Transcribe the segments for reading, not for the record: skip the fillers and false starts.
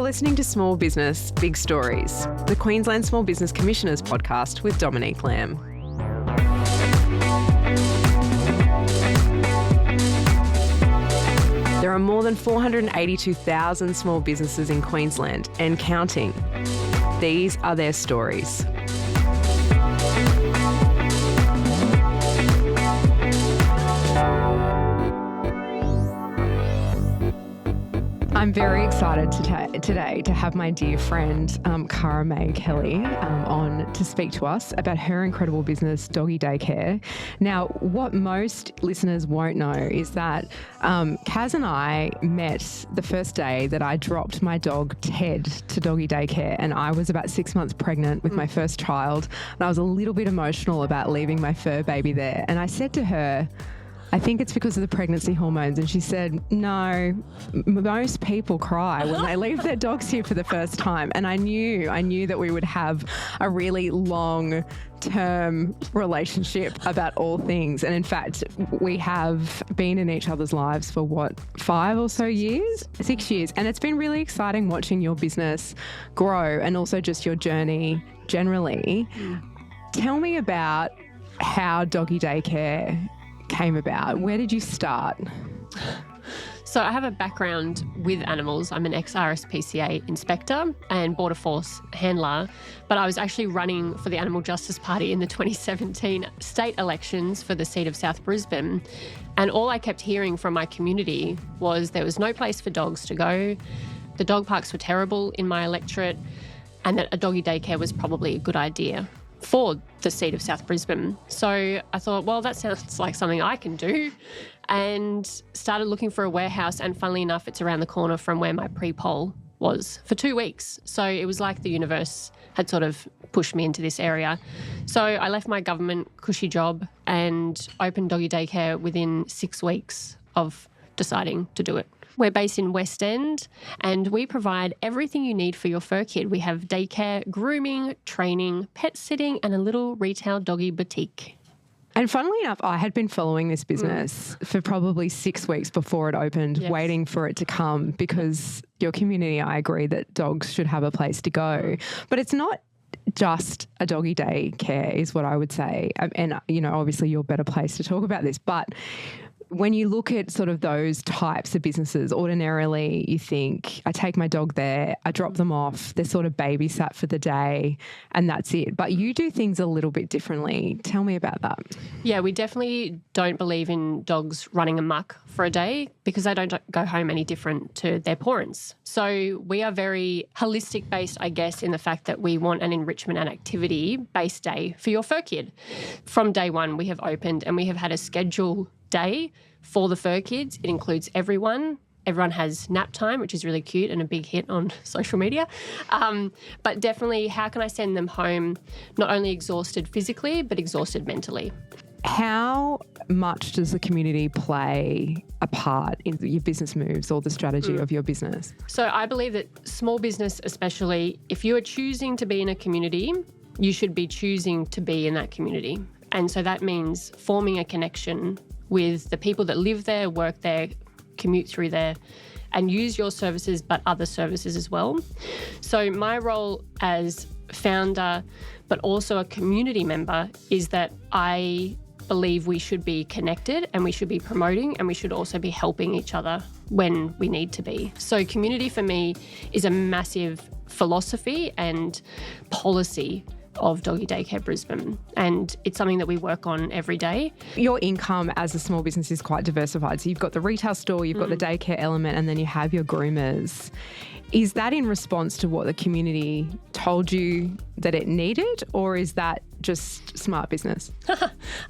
listening to Small Business, Big Stories, the Queensland Small Business Commissioners podcast with Dominique Lamb. There are more than 482,000 small businesses in Queensland and counting. These are their stories. I'm very excited today to have my dear friend Kaz Kelly on to speak to us about her incredible business, Doggy Day Care. Now, what most listeners won't know is that Kaz and I met the first day that I dropped my dog Ted to Doggy Day Care, and I was about 6 months pregnant with my first child, and I was a little bit emotional about leaving my fur baby there. And I said to her, I think it's because of the pregnancy hormones. And she said, no, most people cry when they leave their dogs here for the first time. And I knew that we would have a really long-term relationship about all things. And in fact, we have been in each other's lives for 5 or so years? 6 years. And it's been really exciting watching your business grow and also just your journey generally. Tell me about how Doggy Day Care came about. Where did you start? So I have a background with animals. I'm an ex-RSPCA inspector and border force handler, but I was actually running for the Animal Justice Party in the 2017 state elections for the seat of South Brisbane. And all I kept hearing from my community was there was no place for dogs to go, the dog parks were terrible in my electorate, and that a doggy daycare was probably a good idea for the seat of South Brisbane. So I thought, well, that sounds like something I can do, and started looking for a warehouse. And funnily enough, it's around the corner from where my pre-poll was for 2 weeks. So it was like the universe had sort of pushed me into this area. So I left my government cushy job and opened Doggy Daycare within 6 weeks of deciding to do it. We're based in West End and we provide everything you need for your fur kid. We have daycare, grooming, training, pet sitting, and a little retail doggy boutique. And funnily enough, I had been following this business for probably 6 weeks before it opened, waiting for it to come, because your community, I agree that dogs should have a place to go. But it's not just a doggy day care is what I would say. And, you know, obviously you're a better place to talk about this, but when you look at sort of those types of businesses, ordinarily you think, I take my dog there, I drop them off, they're sort of babysat for the day and that's it. But you do things a little bit differently. Tell me about that. Yeah, we definitely don't believe in dogs running amok for a day because they don't go home any different to their parents. So we are very holistic based, I guess, in the fact that we want an enrichment and activity based day for your fur kid. From day one, we have opened and we have had a schedule day for the fur kids. It includes everyone. Everyone has nap time, which is really cute and a big hit on social media. But definitely, how can I send them home not only exhausted physically, but exhausted mentally? How much does the community play a part in your business moves or the strategy of your business? So I believe that small business especially, if you are choosing to be in a community, you should be choosing to be in that community. And so that means forming a connection with the people that live there, work there, commute through there, and use your services, but other services as well. So my role as founder, but also a community member, is that I believe we should be connected and we should be promoting and we should also be helping each other when we need to be. So community for me is a massive philosophy and policy of Doggy Day Care Brisbane, and it's something that we work on every day. Your income as a small business is quite diversified. So you've got the retail store, you've got the daycare element, and then you have your groomers. Is that in response to what the community told you that it needed, or is that just smart business?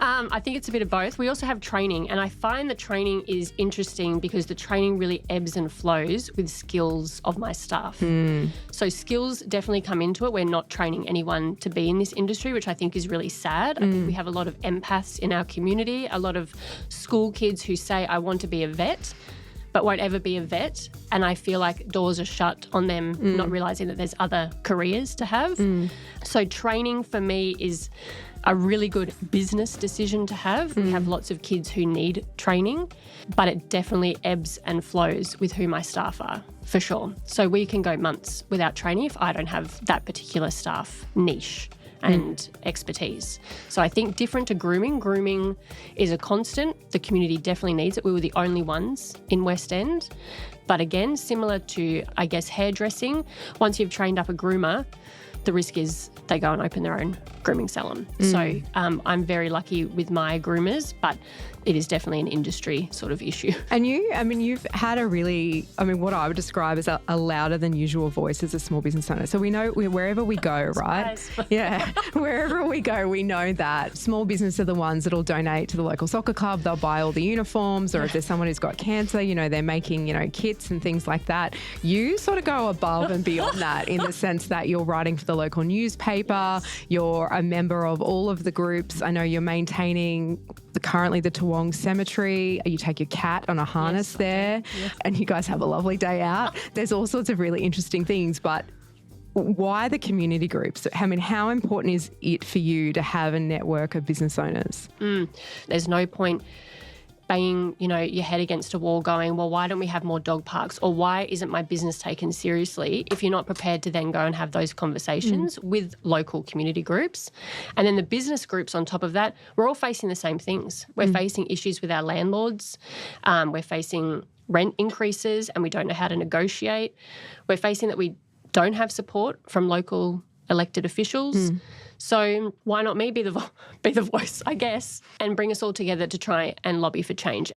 I think it's a bit of both. We also have training, and I find the training is interesting because the training really ebbs and flows with skills of my staff. So skills definitely come into it. We're not training anyone to be in this industry, which I think is really sad. I think we have a lot of empaths in our community, a lot of school kids who say, I want to be a vet, but won't ever be a vet. And I feel like doors are shut on them, not realising that there's other careers to have. So training for me is a really good business decision to have. We have lots of kids who need training, but it definitely ebbs and flows with who my staff are, for sure. So we can go months without training if I don't have that particular staff niche and expertise. So I think different to grooming is a constant. The community definitely needs it. We were the only ones in West End. But again, similar to, I guess, hairdressing, once you've trained up a groomer, the risk is they go and open their own grooming salon. So I'm very lucky with my groomers, but it is definitely an industry sort of issue. And you've had what I would describe as a louder than usual voice as a small business owner. So we know wherever we go, right? Yeah, wherever we go, we know that small business are the ones that'll donate to the local soccer club. They'll buy all the uniforms, or if there's someone who's got cancer, they're making, kits and things like that. You sort of go above and beyond that in the sense that you're writing for the local newspaper, you're a member of all of the groups. I know you're maintaining currently the Toowong Cemetery. You take your cat on a harness there, and you guys have a lovely day out. There's all sorts of really interesting things, but why the community groups? I mean, how important is it for you to have a network of business owners? There's no point banging, your head against a wall going, well, why don't we have more dog parks? Or why isn't my business taken seriously if you're not prepared to then go and have those conversations with local community groups? And then the business groups on top of that, we're all facing the same things. We're facing issues with our landlords. We're facing rent increases and we don't know how to negotiate. We're facing that we don't have support from local elected officials. So why not me be the voice, I guess, and bring us all together to try and lobby for change.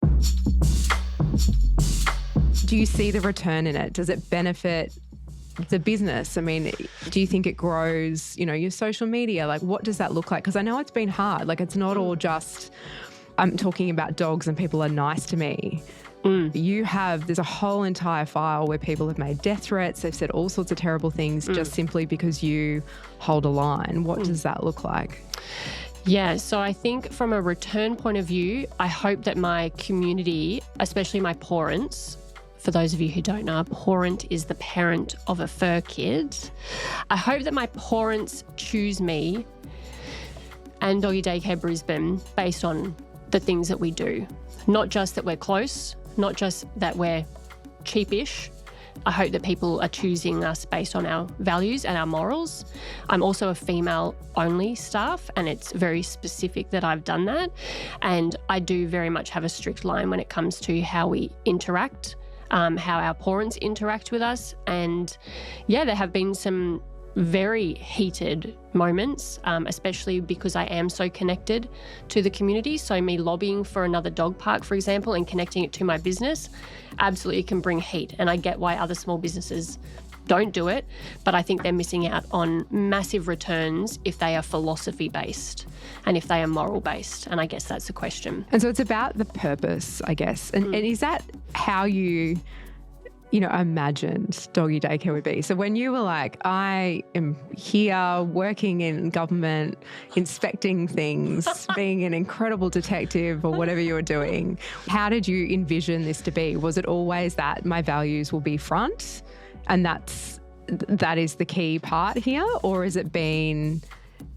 Do you see the return in it? Does it benefit the business? I mean, do you think it grows, your social media? Like, what does that look like? Because I know it's been hard. Like, it's not all just I'm talking about dogs and people are nice to me. There's a whole entire file where people have made death threats. They've said all sorts of terrible things just simply because you hold a line. What does that look like? Yeah, so I think from a return point of view, I hope that my community, especially my parents, for those of you who don't know, a parent is the parent of a fur kid. I hope that my parents choose me and Doggy Day Care Brisbane based on the things that we do. Not just that we're close, not just that we're cheapish. I hope that people are choosing us based on our values and our morals. I'm also a female-only staff, and it's very specific that I've done that. And I do very much have a strict line when it comes to how we interact, how our parents interact with us. And yeah, there have been some very heated moments, especially because I am so connected to the community. So me lobbying for another dog park, for example, and connecting it to my business absolutely can bring heat. And I get why other small businesses don't do it, but I think they're missing out on massive returns if they are philosophy-based and if they are moral-based. And I guess that's the question. And so it's about the purpose, I guess. And is that how you imagined Doggy Daycare would be? So when you were like, I am here working in government, inspecting things, being an incredible detective or whatever you were doing, how did you envision this to be? Was it always that my values will be front and that is the key part here? Or has it been,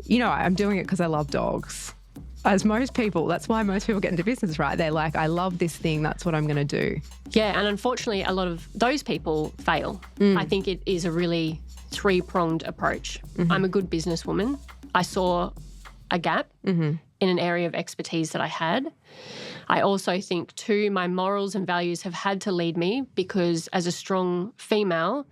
I'm doing it because I love dogs? As most people, that's why most people get into business, right? They're like, I love this thing, that's what I'm going to do. Yeah, and unfortunately, a lot of those people fail. I think it is a really three-pronged approach. I'm a good businesswoman. I saw a gap in an area of expertise that I had. I also think, too, my morals and values have had to lead me because as a strong female,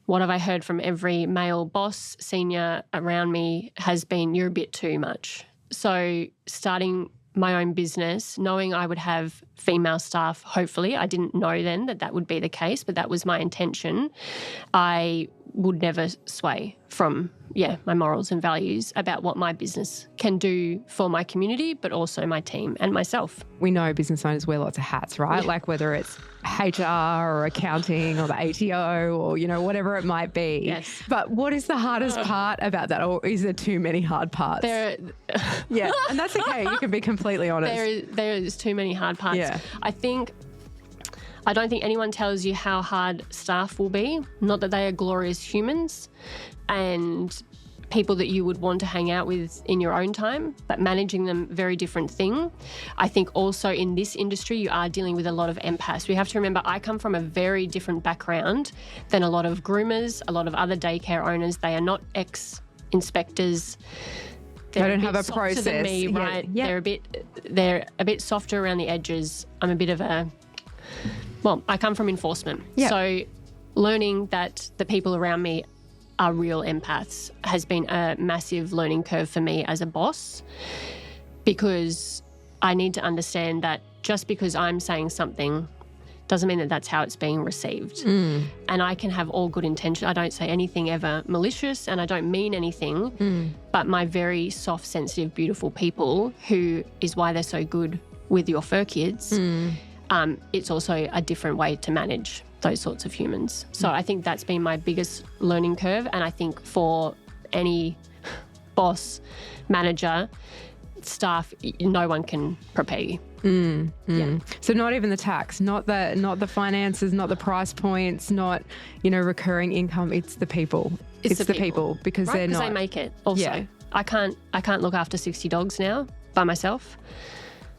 what have I heard from every male boss, senior around me has been, you're a bit too much. So starting my own business, knowing I would have female staff, hopefully, I didn't know then that would be the case, but that was my intention. I would never sway from, my morals and values about what my business can do for my community, but also my team and myself. We know business owners wear lots of hats, right? Like whether it's HR or accounting or the ATO or, whatever it might be. Yes. But what is the hardest part about that? Or is there too many hard parts? Yeah, and that's okay. You can be completely honest. There is too many hard parts. Yeah. I don't think anyone tells you how hard staff will be, not that they are glorious humans. And people that you would want to hang out with in your own time, but managing them, very different thing. I think also in this industry, you are dealing with a lot of empaths. We have to remember I come from a very different background than a lot of groomers, a lot of other daycare owners. They are not ex-inspectors. They don't have a process. Than me, right? Yeah. They're a bit softer around the edges. I'm a bit of I come from enforcement. Yeah. So learning that the people around me are real empaths has been a massive learning curve for me as a boss, because I need to understand that just because I'm saying something doesn't mean that that's how it's being received. And I can have all good intention. I don't say anything ever malicious and I don't mean anything, but my very soft, sensitive, beautiful people, who is why they're so good with your fur kids, it's also a different way to manage those sorts of humans. So I think that's been my biggest learning curve. And I think for any boss, manager, staff, no one can prepare you. Yeah. So not even the tax, not the finances, not the price points, not, recurring income. It's the people. It's the people because right? they're not. Because they make it also. Yeah. I can't look after 60 dogs now by myself.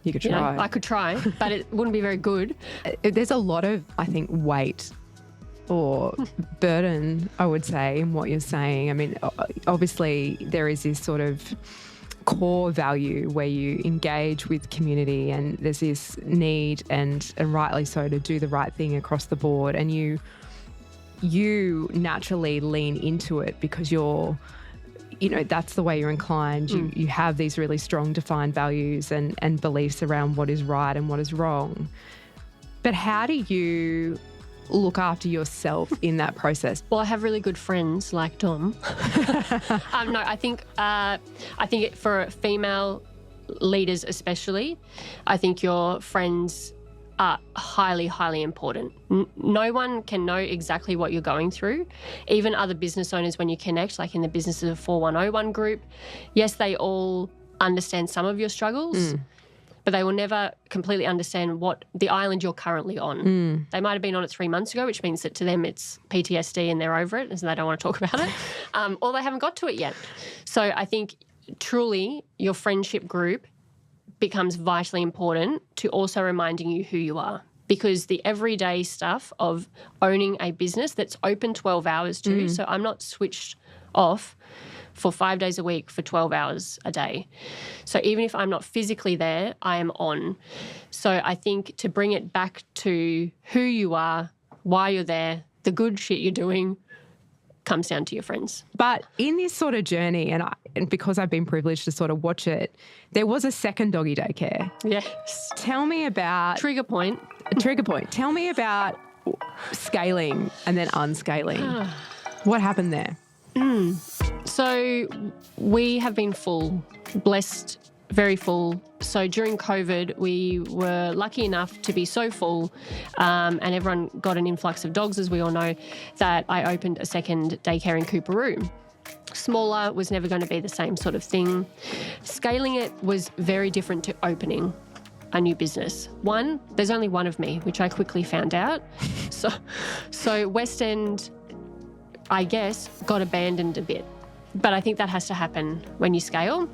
You could try. I could try, but it wouldn't be very good. There's a lot of, I think, weight or burden, I would say, in what you're saying. I mean, obviously there is this sort of core value where you engage with community, and there's this need, and rightly so, to do the right thing across the board. And you naturally lean into it because you're, that's the way you're inclined. You have these really strong defined values and beliefs around what is right and what is wrong. But how do you look after yourself in that process? Well, I have really good friends like Dom. No, I think for female leaders especially, I think your friends are highly, highly important. No one can know exactly what you're going through. Even other business owners, when you connect, like in the Businesses of 4101 group, yes, they all understand some of your struggles, but they will never completely understand what the island you're currently on. They might have been on it 3 months ago, which means that to them it's PTSD and they're over it and so they don't want to talk about it, or they haven't got to it yet. So I think truly your friendship group becomes vitally important to also reminding you who you are, because the everyday stuff of owning a business that's open 12 hours too, so I'm not switched off for 5 days a week for 12 hours a day. So even if I'm not physically there, I am on. So I think to bring it back to who you are, why you're there, the good shit you're doing, comes down to your friends. But in this sort of journey, and because I've been privileged to sort of watch it, there was a second Doggy Day Care. Yes. Tell me about... Trigger point. Tell me about scaling and then unscaling. What happened there? So we have been full, blessed, very full. So during COVID, we were lucky enough to be so full, and everyone got an influx of dogs, as we all know, that I opened a second daycare in Cooperoo. Smaller, was never going to be the same sort of thing. Scaling it was very different to opening a new business. One, there's only one of me, which I quickly found out. So West End, I guess, got abandoned a bit. But I think that has to happen when you scale.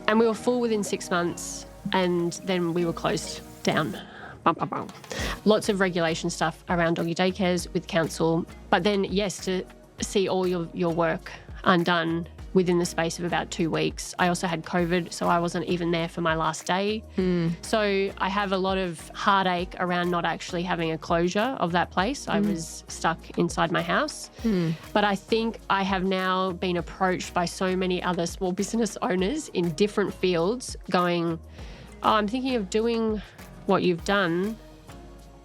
And we were full within 6 months, and then we were closed down. Lots of regulation stuff around doggy daycares with council. But then, yes, to see all your work undone within the space of about 2 weeks. I also had COVID, so I wasn't even there for my last day. So I have a lot of heartache around not actually having a closure of that place. I was stuck inside my house. But I think I have now been approached by so many other small business owners in different fields going, oh, I'm thinking of doing what you've done,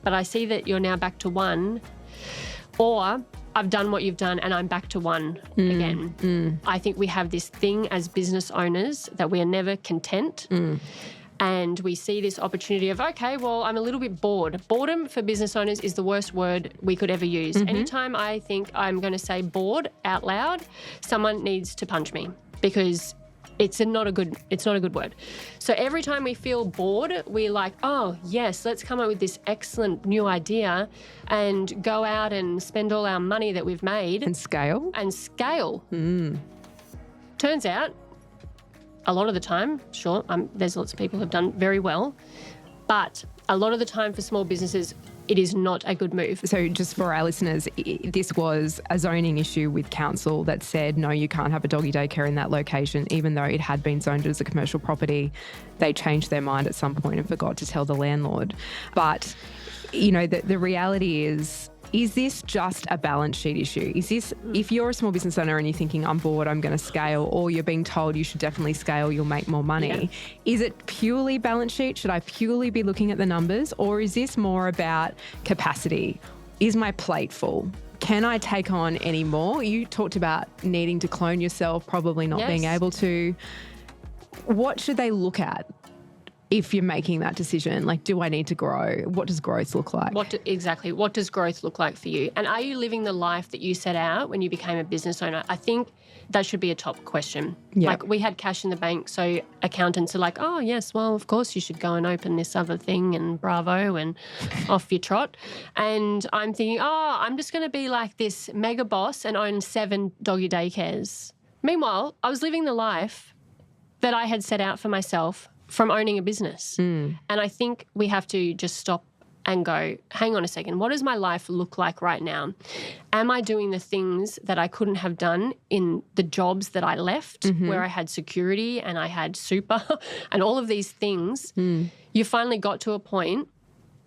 but I see that you're now back to one. Or I've done what you've done and I'm back to one again. I think we have this thing as business owners that we are never content. And we see this opportunity of, okay, well, I'm a little bit bored. Boredom for business owners is the worst word we could ever use. Anytime I think I'm going to say bored out loud, someone needs to punch me, because it's not a good word. So every time we feel bored, we're like, oh, yes, let's come up with this excellent new idea and go out and spend all our money that we've made. And scale. Turns out, a lot of the time, sure, there's lots of people who have done very well, but a lot of the time for small businesses, it is not a good move. So just for our listeners, this was a zoning issue with council that said, no, you can't have a doggy daycare in that location, even though it had been zoned as a commercial property. They changed their mind at some point and forgot to tell the landlord. But, the reality is this just a balance sheet issue? Is this, if you're a small business owner and you're thinking, I'm bored, I'm going to scale, or you're being told you should definitely scale, you'll make more money, is it purely balance sheet? Should I purely be looking at the numbers? Or is this more about capacity? Is my plate full? Can I take on any more? You talked about needing to clone yourself, probably not being able to. What should they look at if you're making that decision? Like, do I need to grow? What does growth look like? Exactly. What does growth look like for you? And are you living the life that you set out when you became a business owner? I think that should be a top question. Yep. Like, we had cash in the bank, so accountants are like, oh, yes, well, of course you should go and open this other thing and bravo and off you trot. And I'm thinking, I'm just going to be like this mega boss and own 7 doggy daycares. Meanwhile, I was living the life that I had set out for myself from owning a business. And I think we have to just stop and go, hang on a second, what does my life look like right now? Am I doing the things that I couldn't have done in the jobs that I left, where I had security and I had super and all of these things? You finally got to a point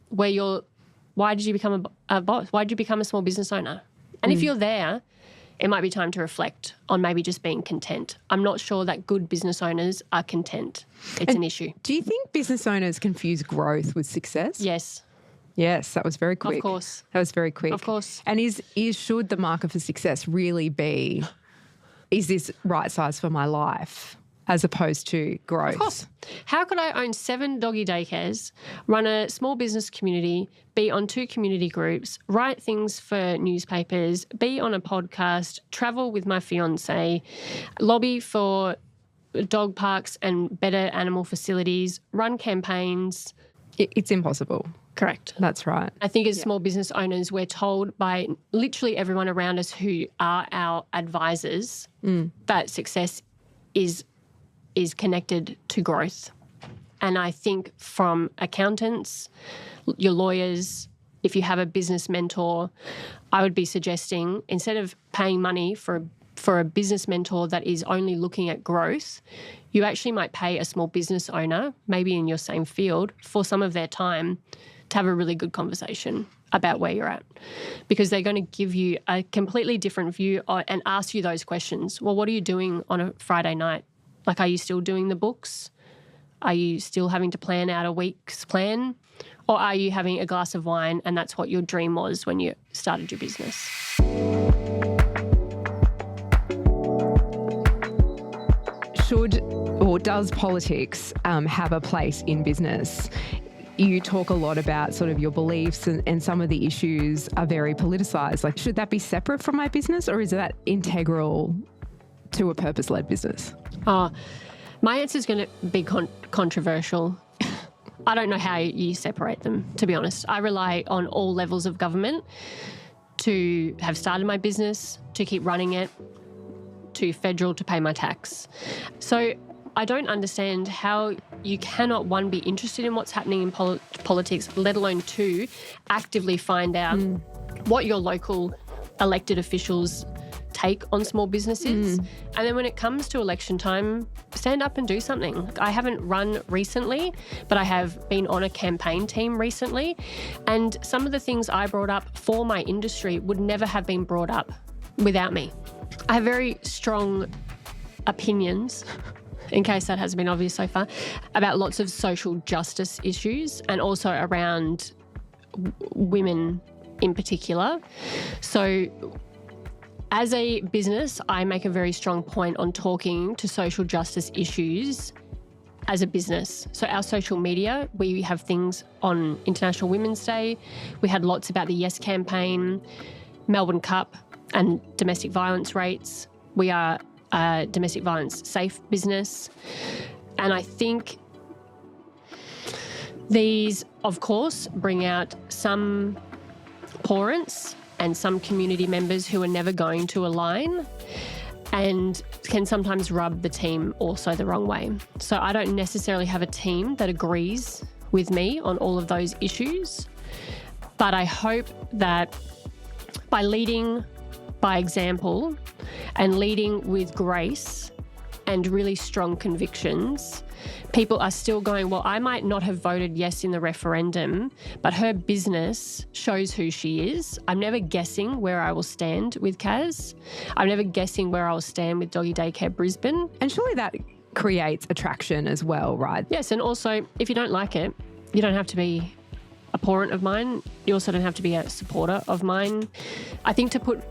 where why did you become a boss? Why did you become a small business owner? And if you're there, it might be time to reflect on maybe just being content. I'm not sure that good business owners are content. It's an issue. Do you think business owners confuse growth with success? Yes. Yes, that was very quick. Of course. That was very quick. Of course. And should the marker for success really be, is this right size for my life, as opposed to growth? Of course. How could I own 7 doggy daycares, run a small business community, be on 2 community groups, write things for newspapers, be on a podcast, travel with my fiancé, lobby for dog parks and better animal facilities, run campaigns? It's impossible. Correct. That's right. I think as small business owners, we're told by literally everyone around us who are our advisors that success is connected to growth. And I think from accountants, your lawyers, if you have a business mentor, I would be suggesting, instead of paying money for a business mentor that is only looking at growth, you actually might pay a small business owner, maybe in your same field, for some of their time to have a really good conversation about where you're at, because they're going to give you a completely different view and ask you those questions. Well, what are you doing on a Friday night? Like, are you still doing the books? Are you still having to plan out a week's plan? Or are you having a glass of wine and that's what your dream was when you started your business? Does politics have a place in business? You talk a lot about sort of your beliefs and some of the issues are very politicised. Like, should that be separate from my business, or is that integral to a purpose-led business? My answer is going to be controversial. I don't know how you separate them, to be honest. I rely on all levels of government to have started my business, to keep running it, to federal, to pay my tax. So I don't understand how you cannot, one, be interested in what's happening in politics, let alone, 2, actively find out what your local elected officials take on small businesses. And then when it comes to election time, stand up and do something. I haven't run recently, but I have been on a campaign team recently. And some of the things I brought up for my industry would never have been brought up without me. I have very strong opinions, in case that hasn't been obvious so far, about lots of social justice issues and also around women in particular. So as a business, I make a very strong point on talking to social justice issues as a business. So our social media, we have things on International Women's Day. We had lots about the Yes campaign, Melbourne Cup and domestic violence rates. We are a domestic violence safe business. And I think these, of course, bring out some parents and some community members who are never going to align. and can sometimes rub the team also the wrong way. So I don't necessarily have a team that agrees with me on all of those issues, but I hope that by leading by example and leading with grace and really strong convictions, people are still going, well, I might not have voted yes in the referendum, but her business shows who she is. I'm never guessing where I will stand with Kaz. I'm never guessing where I will stand with Doggy Day Care Brisbane. And surely that creates attraction as well, right? Yes, and also if you don't like it, you don't have to be a abhorrent of mine. You also don't have to be a supporter of mine. I think, to put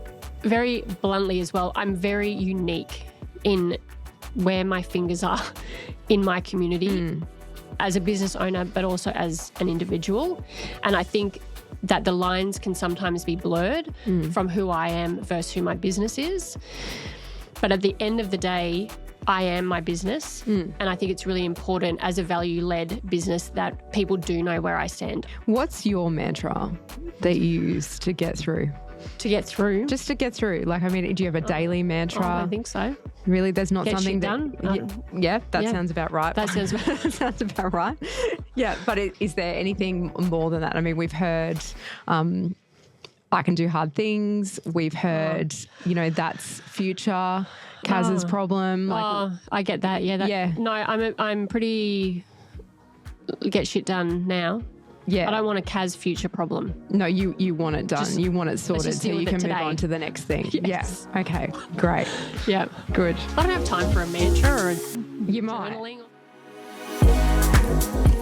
very bluntly as well, I'm very unique in where my fingers are in my community as a business owner, but also as an individual. And I think that the lines can sometimes be blurred from who I am versus who my business is. But at the end of the day, I am my business. And I think it's really important as a value-led business that people do know where I stand. What's your mantra that you use to get through? To get through? Just to get through. Like, I mean, do you have a daily mantra? I think so. Really? There's not Get something shit done? That sounds about right. That sounds that sounds about right. Yeah, but is there anything more than that? I mean, we've heard I can do hard things. We've heard, that's future, Kaz's problem. I get that. Yeah. No, I'm pretty get shit done now. Yeah. I don't want a Kaz future problem. No, you want it done. You want it sorted so you can move on to the next thing. Yes. Yeah. Okay. Great. Yeah. Good. I don't have time for a mantra or a You might. journaling.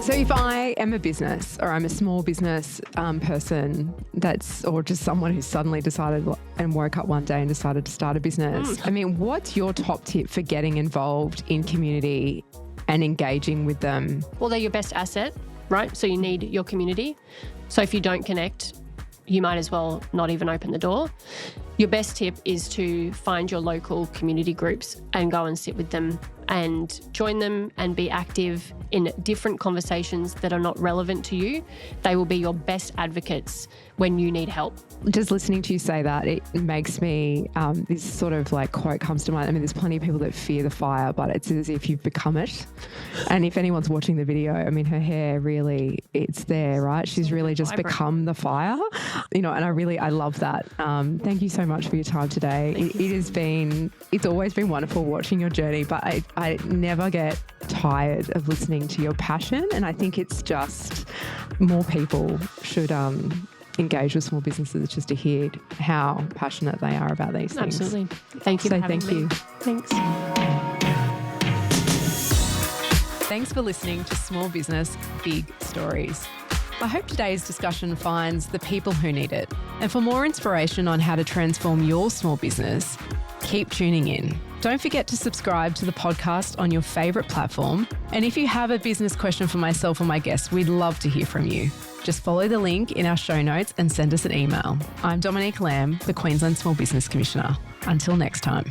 So if I am a business or I'm a small business person or just someone who suddenly decided and woke up one day and decided to start a business, I mean, what's your top tip for getting involved in community and engaging with them? Well, they're your best asset, right? So you need your community. So if you don't connect, you might as well not even open the door. Your best tip is to find your local community groups and go and sit with them and join them and be active in different conversations that are not relevant to you. They will be your best advocates when you need help. Just listening to you say that, it makes me, this sort of like quote comes to mind. I mean, there's plenty of people that fear the fire, but it's as if you've become it. And if anyone's watching the video, I mean, her hair really, it's there, right? She's really just become the fire, and I love that. Thank you so much for your time today. It's always been wonderful watching your journey, but I never get tired of listening to your passion. And I think it's just more people should engage with small businesses just to hear how passionate they are about these things. Absolutely. Thank you for having me. Thank you. Thanks. Thanks for listening to Small Business Big Stories. I hope today's discussion finds the people who need it. And for more inspiration on how to transform your small business, keep tuning in. Don't forget to subscribe to the podcast on your favourite platform. And if you have a business question for myself or my guests, we'd love to hear from you. Just follow the link in our show notes and send us an email. I'm Dominique Lamb, the Queensland Small Business Commissioner. Until next time.